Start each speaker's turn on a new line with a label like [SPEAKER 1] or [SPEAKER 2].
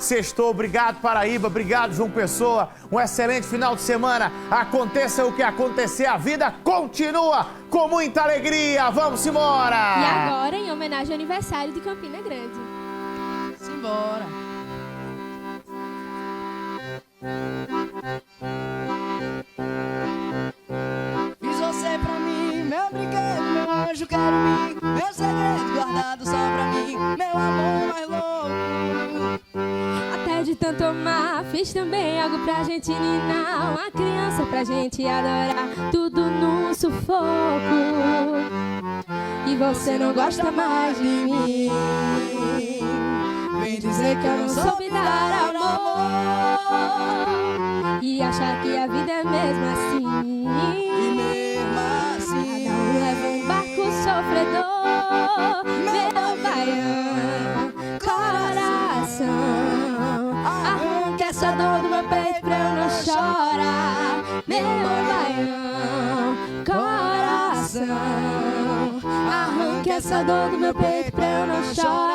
[SPEAKER 1] Sextou, obrigado Paraíba, obrigado João Pessoa. Um excelente final de semana. Aconteça o que acontecer, a vida continua com muita alegria. Vamos embora!
[SPEAKER 2] E agora, em homenagem ao aniversário de Campina Grande.
[SPEAKER 3] Simbora! Fiz você pra mim, meu brinquedo, meu anjo querubim, meu segredo guardado só pra mim, meu amor mais louco.
[SPEAKER 2] Até de tanto amar, fiz também algo pra gente ninar, uma criança pra gente adorar, tudo num sufoco. E você não gosta mais de mim,
[SPEAKER 3] Vem dizer que eu não
[SPEAKER 2] soube dar amor e achar que a vida é mesmo assim.
[SPEAKER 3] E mesmo assim,
[SPEAKER 2] Cada um leva um barco sofredor, meu baiano, coração. Arranca essa dor do meu peito pra eu não chorar, meu baiano, coração. Arranca essa dor do meu peito pra eu não chorar.